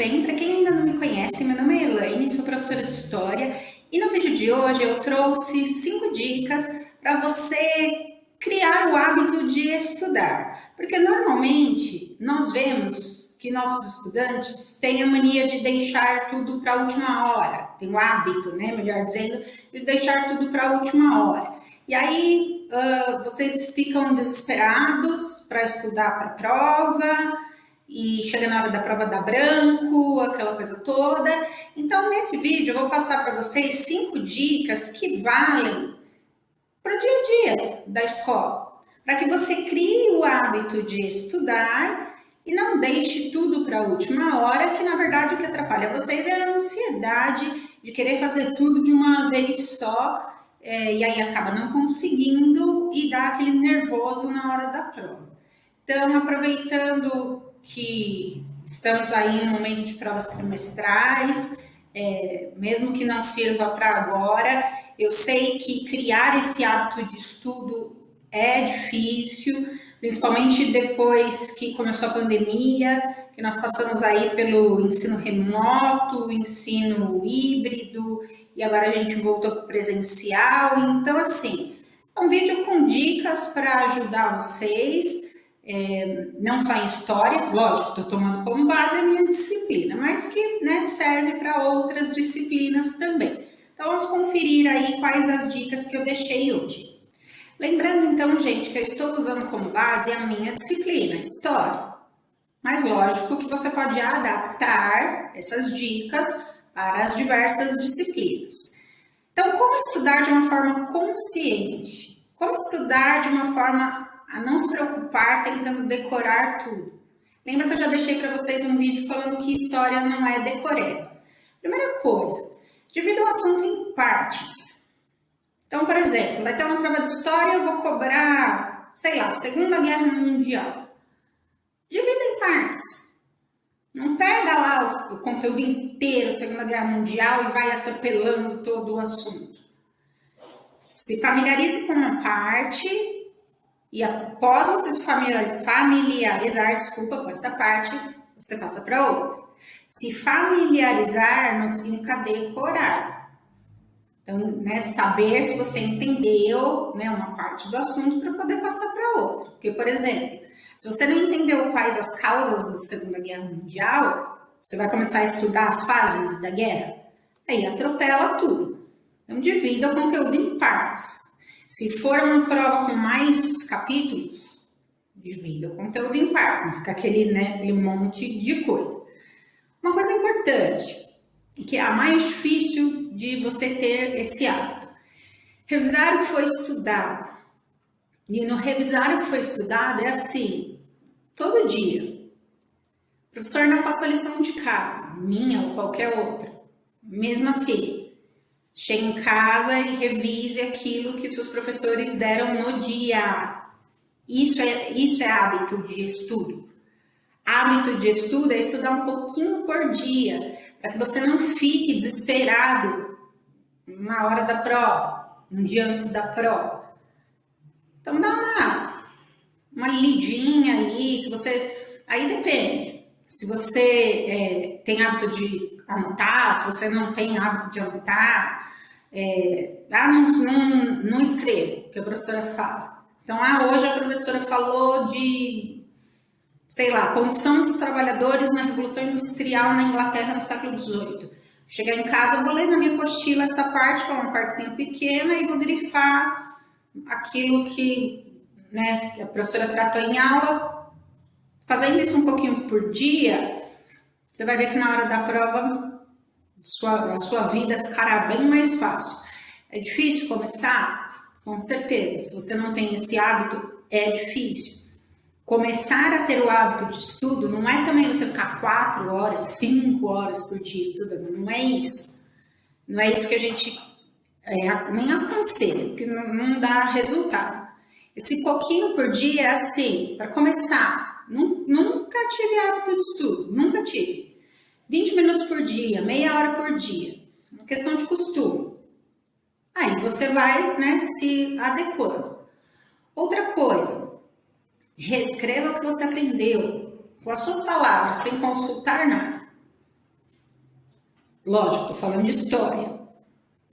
bem? Para quem ainda não me conhece, meu nome é Elaine, sou professora de História e no vídeo de hoje eu trouxe 5 dicas para você criar o hábito de estudar. Porque normalmente nós vemos que nossos estudantes têm a mania de deixar tudo para a última hora, tem o hábito, né, melhor dizendo, de deixar tudo para a última hora. E aí vocês ficam desesperados para estudar para a prova, e chega na hora da prova dá branco, aquela coisa toda. Então, nesse vídeo, eu vou passar para vocês 5 dicas que valem para o dia a dia da escola, para que você crie o hábito de estudar e não deixe tudo para a última hora, que na verdade o que atrapalha vocês é a ansiedade de querer fazer tudo de uma vez só, e aí acaba não conseguindo e dá aquele nervoso na hora da prova. Então, aproveitando que estamos aí em um momento de provas trimestrais, mesmo que não sirva para agora, eu sei que criar esse hábito de estudo é difícil, principalmente depois que começou a pandemia, que nós passamos aí pelo ensino remoto, ensino híbrido, e agora a gente voltou para o presencial. Então, assim, é um vídeo com dicas para ajudar vocês, não só em história, lógico, estou tomando como base a minha disciplina, mas que, né, serve para outras disciplinas também. Então, vamos conferir aí quais as dicas que eu deixei hoje. Lembrando, então, gente, que eu estou usando como base a minha disciplina, História. Mas, lógico, que você pode adaptar essas dicas para as diversas disciplinas. Então, como estudar de uma forma consciente? Como estudar de uma forma a não se preocupar tentando decorar tudo? Lembra que eu já deixei para vocês um vídeo falando que história não é decoreba. Primeira coisa, divida o assunto em partes. Então, por exemplo, vai ter uma prova de história, eu vou cobrar, sei lá, Segunda Guerra Mundial. Divida em partes. Não pega lá o conteúdo inteiro, Segunda Guerra Mundial, e vai atropelando todo o assunto. Se familiarize com uma parte e após você se familiarizar, com essa parte, você passa para outra. Se familiarizar não significa decorar. Então, né, saber se você entendeu, né, uma parte do assunto para poder passar para outra. Porque, por exemplo, se você não entendeu quais as causas da Segunda Guerra Mundial, você vai começar a estudar as fases da guerra, aí atropela tudo. Então, divida o conteúdo em partes. Se for uma prova com mais capítulos, divida o conteúdo em partes, não fica aquele monte de coisa. Uma coisa importante, e que é a mais difícil de você ter esse hábito, revisar o que foi estudado. E no revisar o que foi estudado é assim, todo dia. O professor não passou lição de casa, minha ou qualquer outra. Mesmo assim, chegue em casa e revise aquilo que seus professores deram no dia. Isso é hábito de estudo. Hábito de estudo é estudar um pouquinho por dia, para que você não fique desesperado na hora da prova, no dia antes da prova. Então dá uma lidinha ali, se você... Aí depende. Se você tem hábito de anotar, se você não tem hábito de anotar, não escreva o que a professora fala. Então, hoje a professora falou de, sei lá, condição dos trabalhadores na Revolução Industrial na Inglaterra no século XVIII. Chegar em casa, vou ler na minha apostila essa parte, que é uma partezinha pequena, e vou grifar aquilo que, né, que a professora tratou em aula. Fazendo isso um pouquinho por dia, você vai ver que na hora da prova a sua vida ficará bem mais fácil. É difícil começar? Com certeza. Se você não tem esse hábito, é difícil. Começar a ter o hábito de estudo não é também você ficar 4 horas, 5 horas por dia estudando. Não é isso. Não é isso que a gente nem aconselha, porque não dá resultado. Esse pouquinho por dia é assim, para começar. Nunca tive hábito de estudo, nunca tive. 20 minutos por dia, meia hora por dia. Uma questão de costume. Aí você vai, né, se adequando. Outra coisa, reescreva o que você aprendeu, com as suas palavras, sem consultar nada. Lógico, estou falando de história.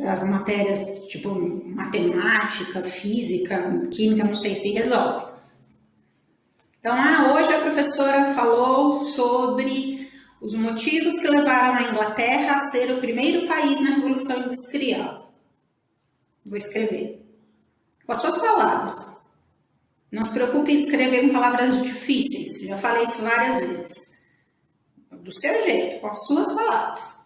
As matérias tipo matemática, física, química, não sei se resolve. Então, hoje a professora falou sobre os motivos que levaram a Inglaterra a ser o primeiro país na Revolução Industrial. Vou escrever. Com as suas palavras. Não se preocupe em escrever com palavras difíceis. Já falei isso várias vezes. Do seu jeito, com as suas palavras.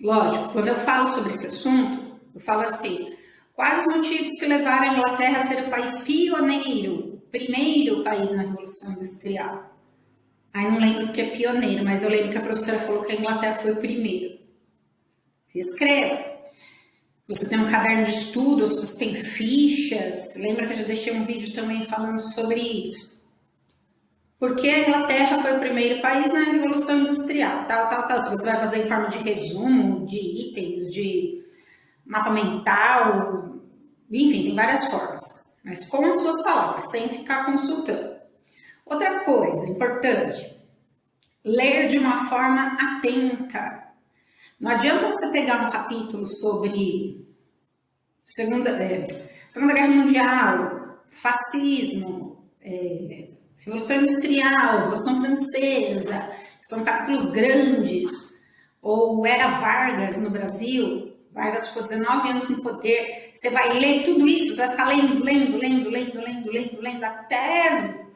Lógico, quando eu falo sobre esse assunto, eu falo assim: quais os motivos que levaram a Inglaterra a ser o país pioneiro, o primeiro país na Revolução Industrial? Aí não lembro o que é pioneiro, mas eu lembro que a professora falou que a Inglaterra foi o primeiro. Escreva. Você tem um caderno de estudos, você tem fichas. Lembra que eu já deixei um vídeo também falando sobre isso? Porque a Inglaterra foi o primeiro país na Revolução Industrial, tal. Se você vai fazer em forma de resumo, de itens, de mapa mental, enfim, tem várias formas. Mas com as suas palavras, sem ficar consultando. Outra coisa importante, ler de uma forma atenta. Não adianta você pegar um capítulo sobre Segunda Guerra Mundial, fascismo, Revolução Industrial, Revolução Francesa, que são capítulos grandes, ou Era Vargas no Brasil, Vargas ficou 19 anos no poder, você vai ler tudo isso, você vai ficar lendo, até,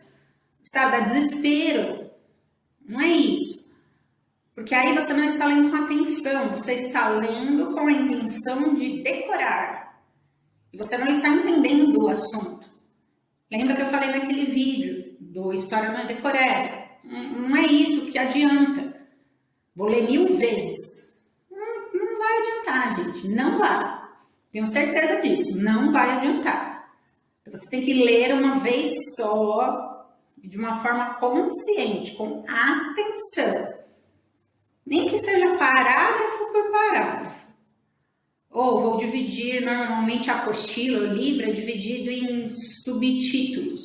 sabe, dar desespero. Não é isso. Porque aí você não está lendo com atenção, você está lendo com a intenção de decorar. E você não está entendendo o assunto. Lembra que eu falei naquele vídeo do História não é decorar? Não é isso que adianta. Vou ler 1000 vezes. Não vai adiantar, gente. Não vai. Tenho certeza disso. Não vai adiantar. Você tem que ler uma vez só, de uma forma consciente, com atenção. Nem que seja parágrafo por parágrafo. Ou vou dividir, normalmente a apostila, o livro é dividido em subtítulos.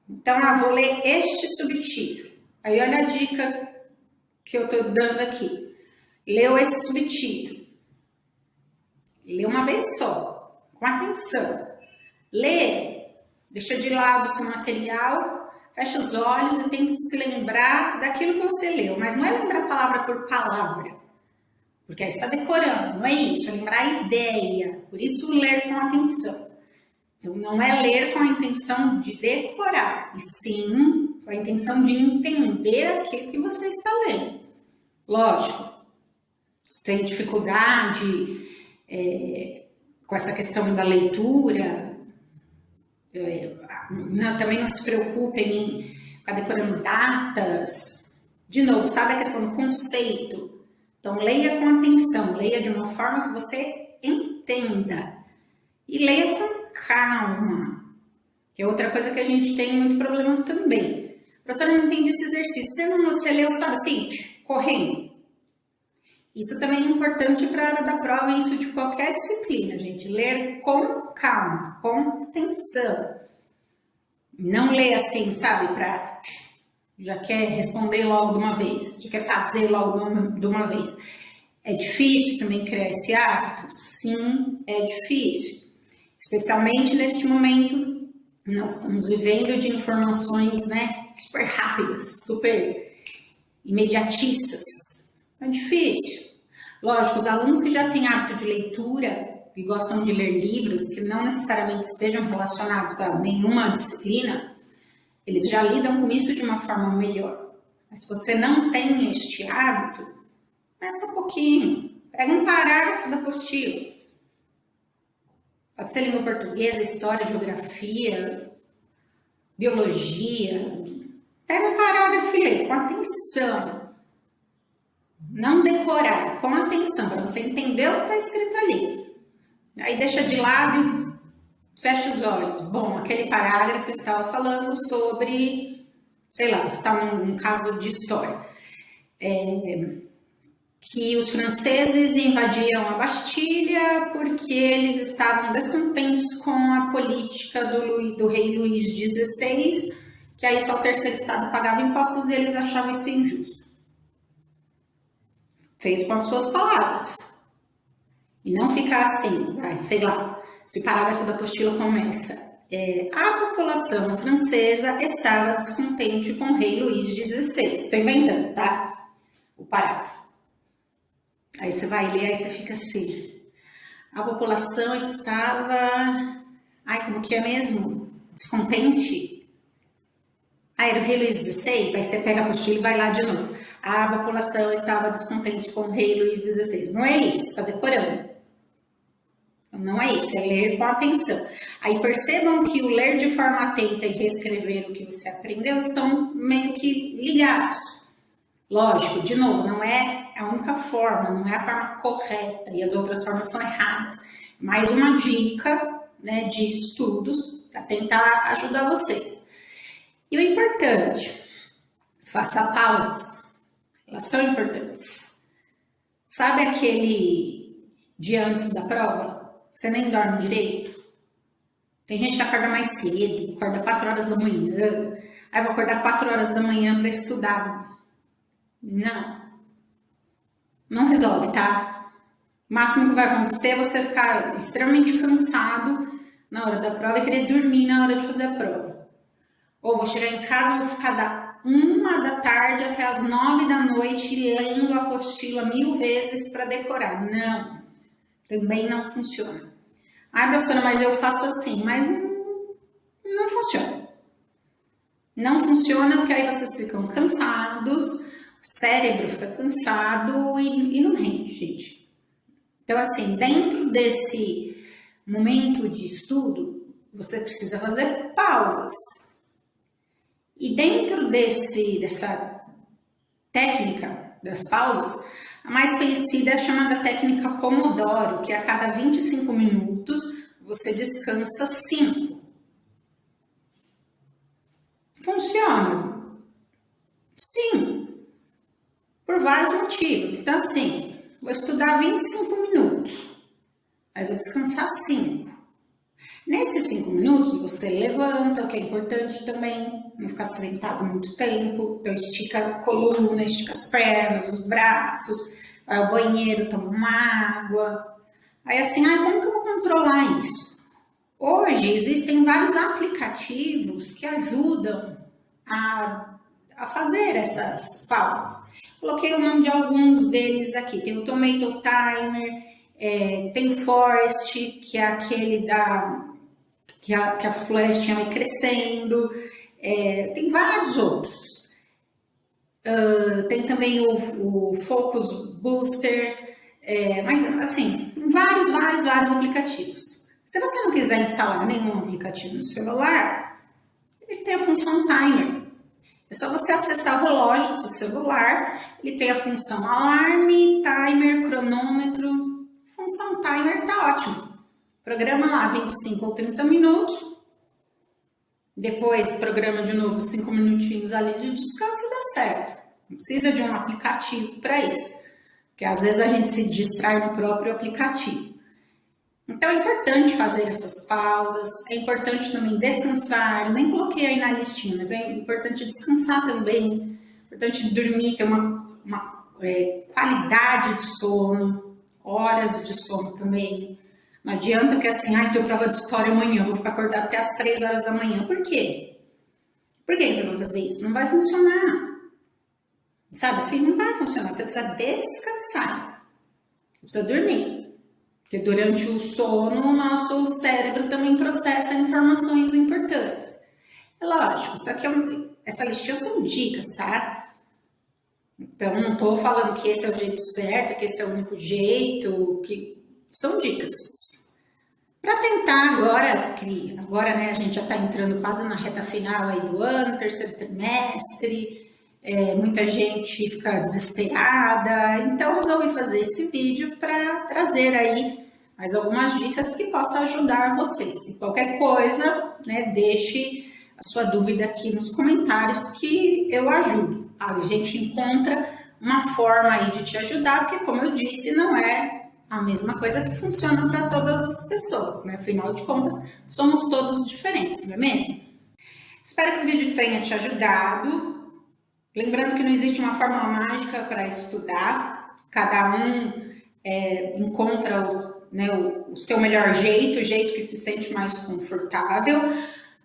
Então, vou ler este subtítulo. Aí olha a dica que eu estou dando aqui. Leu esse subtítulo. Lê uma vez só, com atenção. Lê, deixa de lado o seu material, fecha os olhos e tenta se lembrar daquilo que você leu. Mas não é lembrar palavra por palavra, porque aí você está decorando, não é isso, é lembrar a ideia. Por isso, ler com atenção. Então, não é ler com a intenção de decorar, e sim com a intenção de entender aquilo que você está lendo. Lógico, se tem dificuldade com essa questão da leitura, também não se preocupem em ficar decorando datas. De novo, sabe a questão do conceito? Então, leia com atenção, leia de uma forma que você entenda. E leia com calma, que é outra coisa que a gente tem muito problema também. Professora, não entendi esse exercício. Você leu, sabe assim, correndo. Isso também é importante para a hora da prova, isso de qualquer disciplina, gente. Ler com calma, com atenção. Não ler assim, sabe, já quer responder logo de uma vez, já quer fazer logo de uma vez. É difícil também criar esse hábito? Sim, é difícil. Especialmente neste momento, nós estamos vivendo de informações, né, super rápidas, super imediatistas. É difícil. Lógico, os alunos que já têm hábito de leitura, que gostam de ler livros, que não necessariamente estejam relacionados a nenhuma disciplina, eles já lidam com isso de uma forma melhor. Mas se você não tem este hábito, começa um pouquinho, pega um parágrafo da apostila. Pode ser língua portuguesa, história, geografia, biologia. Pega um parágrafo e lê com atenção. Não decorar, com atenção, para você entender o que está escrito ali. Aí deixa de lado e fecha os olhos. Bom, aquele parágrafo estava falando sobre, sei lá, está num caso de história. Que os franceses invadiram a Bastilha porque eles estavam descontentes com a política do rei Luís XVI, que aí só o terceiro estado pagava impostos e eles achavam isso injusto. fez com as suas palavras. E não ficar assim, sei lá, se o parágrafo da apostila começa. A população francesa estava descontente com o rei Luís XVI. Estou inventando, tá? O parágrafo. Aí você vai ler, aí você fica assim. A população estava... como que é mesmo? Descontente? Era o rei Luís XVI? Aí você pega a apostila e vai lá de novo. A população estava descontente com o rei Luís XVI. Não é isso, você está decorando. Então, não é isso, é ler com atenção. Aí percebam que o ler de forma atenta e reescrever o que você aprendeu estão meio que ligados. Lógico, de novo, não é a única forma, não é a forma correta e as outras formas são erradas. Mais uma dica, né, de estudos para tentar ajudar vocês. E o importante, faça pausas, elas são importantes. Sabe aquele dia antes da prova, você nem dorme direito? Tem gente que acorda mais cedo, acorda 4 horas da manhã, aí vou acordar 4 horas da manhã para estudar. Não resolve, tá? O máximo que vai acontecer é você ficar extremamente cansado na hora da prova e querer dormir na hora de fazer a prova. Ou vou chegar em casa e vou ficar da 1 da tarde até as 9 da noite lendo a apostila 1000 vezes para decorar. Não, também não funciona. Professora, mas eu faço assim, mas não funciona. Não funciona porque aí vocês ficam cansados, o cérebro fica cansado e não rende, gente. Então, assim, dentro desse momento de estudo, você precisa fazer pausas. E dentro dessa técnica das pausas, a mais conhecida é a chamada técnica Pomodoro, que a cada 25 minutos você descansa 5. Funciona? Sim, por vários motivos. Então, assim, vou estudar 25 minutos, aí vou descansar 5. Nesses 5 minutos, você levanta, o que é importante também, não ficar sentado muito tempo. Então, estica a coluna, estica as pernas, os braços, vai ao banheiro, toma uma água. Aí assim, como que eu vou controlar isso? Hoje, existem vários aplicativos que ajudam a fazer essas pausas. Coloquei o nome de alguns deles aqui. Tem o Tomato Timer, tem o Forest, que é aquele que a florestinha vai crescendo, tem vários outros. Tem também o Focus Booster, mas assim, tem vários aplicativos. Se você não quiser instalar nenhum aplicativo no celular, ele tem a função Timer. É só você acessar o relógio do seu celular, ele tem a função alarme, timer, cronômetro. Função Timer tá ótimo. Programa lá 25 ou 30 minutos, depois programa de novo 5 minutinhos ali de descanso e dá certo. Não precisa de um aplicativo para isso, porque às vezes a gente se distrai no próprio aplicativo. Então é importante fazer essas pausas, é importante também descansar, eu nem coloquei aí na listinha, mas é importante descansar também, é importante dormir, ter uma qualidade de sono, horas de sono também. Não adianta porque assim, tenho prova de história amanhã, vou ficar acordado até as 3 horas da manhã. Por quê? Por que você vai fazer isso? Não vai funcionar. Sabe assim, não vai funcionar. Você precisa descansar. Você precisa dormir. Porque durante o sono, o nosso cérebro também processa informações importantes. É lógico, isso aqui essa listinha são dicas, tá? Então, não estou falando que esse é o jeito certo, que esse é o único jeito, que são dicas. Para tentar agora, né, a gente já está entrando quase na reta final aí do ano, terceiro trimestre, muita gente fica desesperada, então resolvi fazer esse vídeo para trazer aí mais algumas dicas que possam ajudar vocês. E qualquer coisa, né, deixe a sua dúvida aqui nos comentários que eu ajudo. A gente encontra uma forma aí de te ajudar, porque como eu disse, não é a mesma coisa que funciona para todas as pessoas, né? Afinal de contas, somos todos diferentes, não é mesmo? Espero que o vídeo tenha te ajudado. Lembrando que não existe uma fórmula mágica para estudar. cada um encontra né, o seu melhor jeito, o jeito que se sente mais confortável.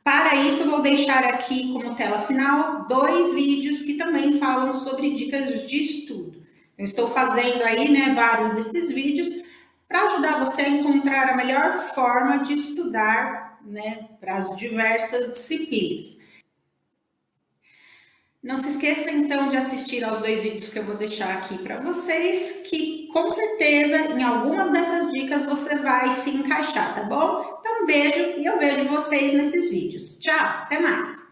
Para isso, eu vou deixar aqui como tela final 2 vídeos que também falam sobre dicas de estudo. Eu estou fazendo aí, né, vários desses vídeos para ajudar você a encontrar a melhor forma de estudar, né, para as diversas disciplinas. Não se esqueça então de assistir aos 2 vídeos que eu vou deixar aqui para vocês, que com certeza em algumas dessas dicas você vai se encaixar, tá bom? Então um beijo e eu vejo vocês nesses vídeos. Tchau, até mais!